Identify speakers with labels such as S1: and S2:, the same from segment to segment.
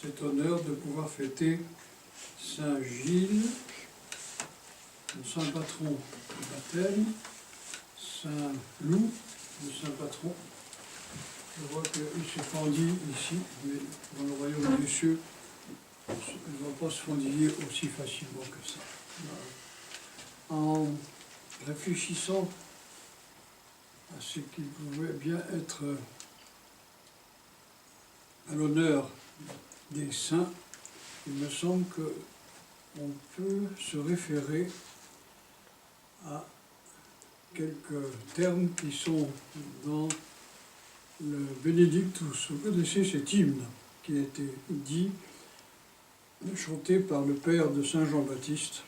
S1: Cet honneur de pouvoir fêter Saint Gilles, le saint patron du baptême, Saint Loup, le saint patron. Je vois qu'il se fendille ici, mais dans le royaume des cieux, il ne va pas se fendiller aussi facilement que ça. En réfléchissant à ce qui pouvait bien être à l'honneur des saints, il me semble qu'on peut se référer à quelques termes qui sont dans le Benedictus. Vous connaissez cet hymne qui a été dit, chanté par le père de Saint Jean-Baptiste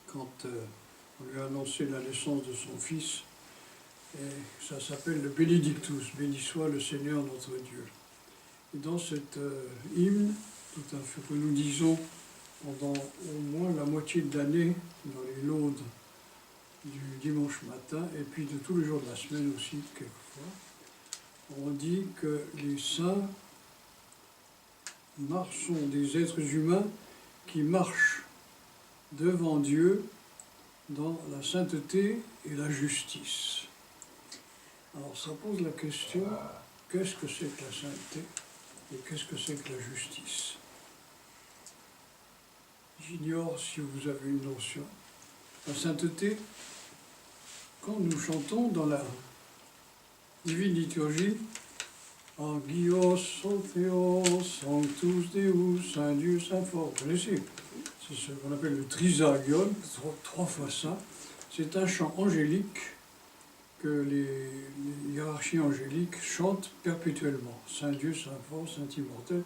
S1: quand on lui a annoncé la naissance de son fils. Et ça s'appelle le Benedictus, béni soit le Seigneur notre Dieu. Et dans cet hymne, tout à fait que nous disons pendant au moins la moitié de l'année, dans les laudes du dimanche matin, et puis de tous les jours de la semaine aussi, quelquefois, on dit que les saints sont des êtres humains qui marchent devant Dieu dans la sainteté et la justice. Alors ça pose la question, qu'est-ce que c'est que la sainteté et qu'est-ce que c'est que la justice? J'ignore si vous avez une notion. La sainteté, quand nous chantons dans la divine liturgie, Agios, Sotheos, Sanctus Deus, Saint Dieu, Saint Fort, vous connaissez, c'est ce qu'on appelle le trisagion, trois fois ça. C'est un chant angélique que les hiérarchies angéliques chantent perpétuellement. Saint Dieu, Saint Fort, Saint Immortel,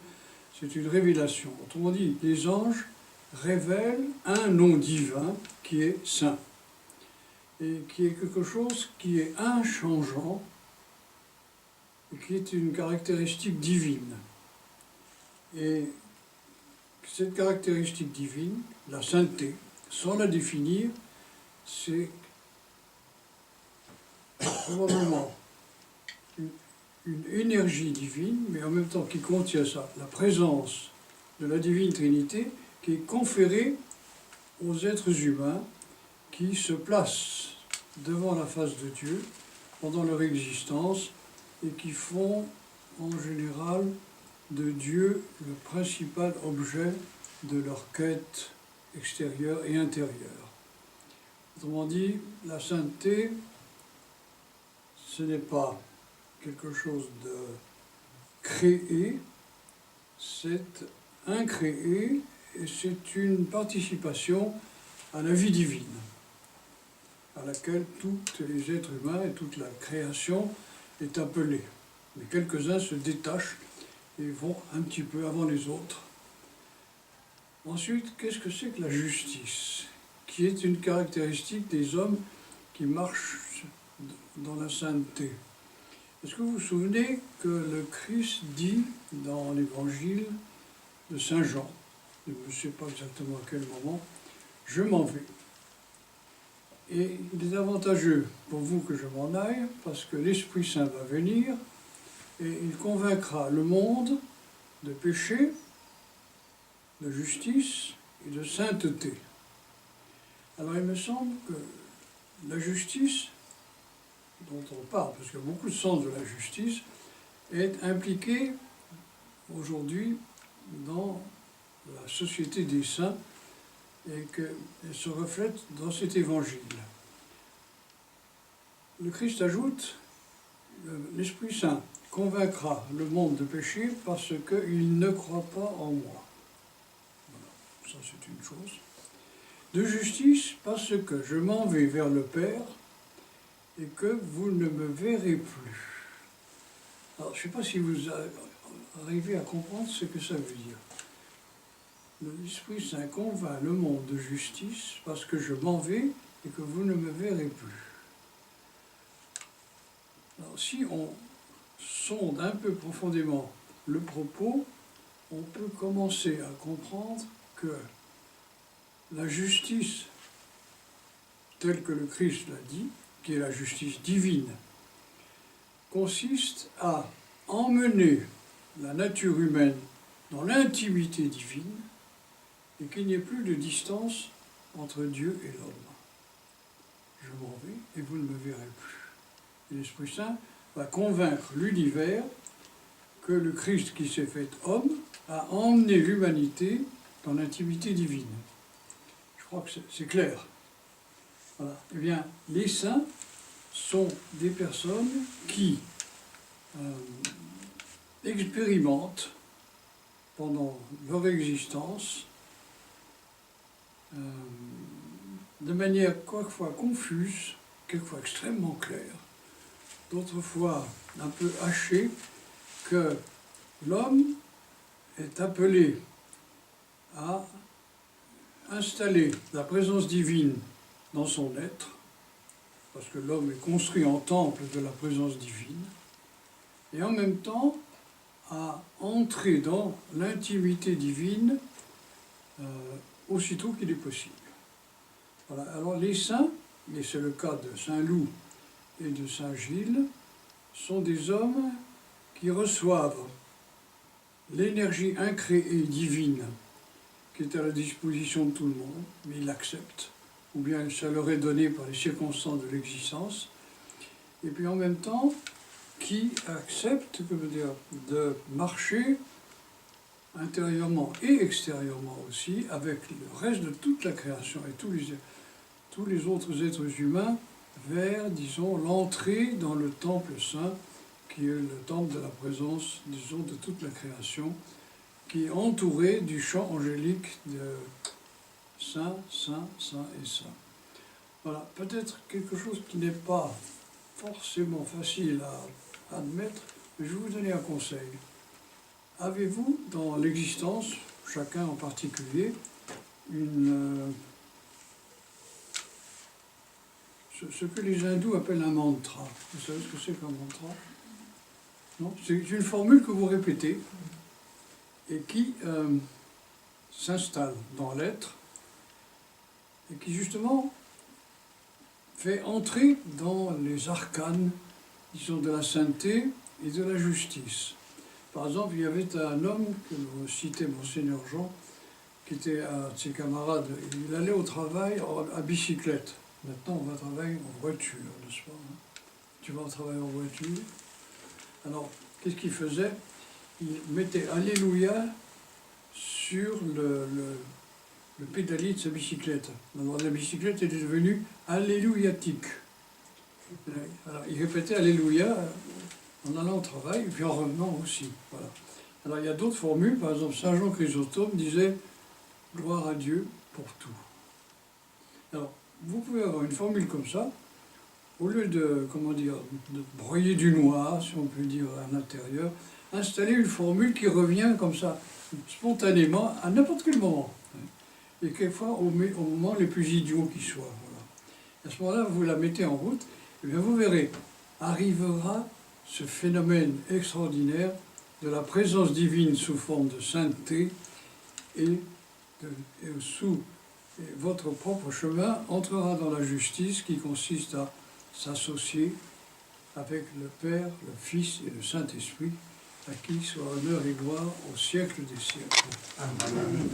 S1: c'est une révélation. Autrement dit, les anges révèlent un nom divin qui est saint, et qui est quelque chose qui est inchangeant, et qui est une caractéristique divine. Et cette caractéristique divine, la sainteté, sans la définir, c'est probablement une énergie divine, mais en même temps qui contient ça, la présence de la divine Trinité, qui est conférée aux êtres humains qui se placent devant la face de Dieu pendant leur existence et qui font en général de Dieu le principal objet de leur quête extérieure et intérieure. Autrement dit, la sainteté, ce n'est pas quelque chose de créé, c'est incréé et c'est une participation à la vie divine, à laquelle tous les êtres humains et toute la création est appelée. Mais quelques-uns se détachent et vont un petit peu avant les autres. Ensuite, qu'est-ce que c'est que la justice, qui est une caractéristique des hommes qui marchent dans la sainteté? Est-ce que vous vous souvenez que le Christ dit dans l'évangile de Saint Jean, je ne sais pas exactement à quel moment, « Je m'en vais ». Et il est avantageux pour vous que je m'en aille, parce que l'Esprit Saint va venir, et il convaincra le monde de péché, de justice et de sainteté. Alors il me semble que la justice dont on parle, parce qu'il y a beaucoup de sens de la justice, est impliquée aujourd'hui dans la société des saints et qu'elle se reflète dans cet évangile. Le Christ ajoute, l'Esprit Saint convaincra le monde de péché parce qu'il ne croit pas en moi. Voilà, ça c'est une chose. De justice parce que je m'en vais vers le Père et que vous ne me verrez plus. Alors je ne sais pas si vous arrivez à comprendre ce que ça veut dire. L'Esprit Saint convainc le monde de justice parce que je m'en vais et que vous ne me verrez plus. Alors, si on sonde un peu profondément le propos, on peut commencer à comprendre que la justice, telle que le Christ l'a dit, qui est la justice divine, consiste à emmener la nature humaine dans l'intimité divine et qu'il n'y ait plus de distance entre Dieu et l'homme. Je m'en vais et vous ne me verrez plus. Et l'Esprit Saint va convaincre l'univers que le Christ qui s'est fait homme a emmené l'humanité dans l'intimité divine. Je crois que c'est clair. Voilà. Eh bien, les saints sont des personnes qui expérimentent pendant leur existence de manière quelquefois confuse, quelquefois extrêmement claire, d'autres fois un peu hachée, que l'homme est appelé à installer la présence divine dans son être, parce que l'homme est construit en temple de la présence divine, et en même temps à entrer dans l'intimité divine aussitôt qu'il est possible. Voilà. Alors les saints, et c'est le cas de Saint Loup et de Saint Gilles, sont des hommes qui reçoivent l'énergie incréée divine qui est à la disposition de tout le monde, mais ils l'acceptent, ou bien ça leur est donné par les circonstances de l'existence, et puis en même temps qui acceptent de marcher intérieurement et extérieurement aussi avec le reste de toute la création et tous les autres êtres humains vers, disons, l'entrée dans le temple saint, qui est le temple de la présence, disons, de toute la création, qui est entouré du chant angélique de Saint, Saint, Saint et Saint. Voilà, peut-être quelque chose qui n'est pas forcément facile à admettre, mais je vais vous donner un conseil. Avez-vous dans l'existence, chacun en particulier, ce que les hindous appellent un mantra? Vous savez ce que c'est qu'un mantra? Non, c'est une formule que vous répétez et qui s'installe dans l'être et qui justement fait entrer dans les arcanes, disons, de la sainteté et de la justice. Par exemple, il y avait un homme, que vous citez Monseigneur Jean, qui était un de ses camarades. Il allait au travail à bicyclette. Maintenant, on va travailler en voiture, n'est-ce pas? Tu vas au travail en voiture. Alors, qu'est-ce qu'il faisait? Il mettait Alléluia sur le pédalier de sa bicyclette. Alors, la bicyclette était devenue alléluiatique. Alors, il répétait Alléluia en allant au travail et puis en revenant aussi. Voilà. Alors, il y a d'autres formules. Par exemple, Saint Jean Chrysostome disait « Gloire à Dieu pour tout ». Alors, vous pouvez avoir une formule comme ça, au lieu de broyer du noir, si on peut dire, à l'intérieur, installer une formule qui revient comme ça, spontanément, à n'importe quel moment. Et quelquefois au moment les plus idiots qui soient. Voilà. À ce moment-là, vous la mettez en route, et bien vous verrez, arrivera ce phénomène extraordinaire de la présence divine sous forme de sainteté et votre propre chemin entrera dans la justice qui consiste à s'associer avec le Père, le Fils et le Saint-Esprit, à qui soit honneur et gloire au siècle des siècles. Amen.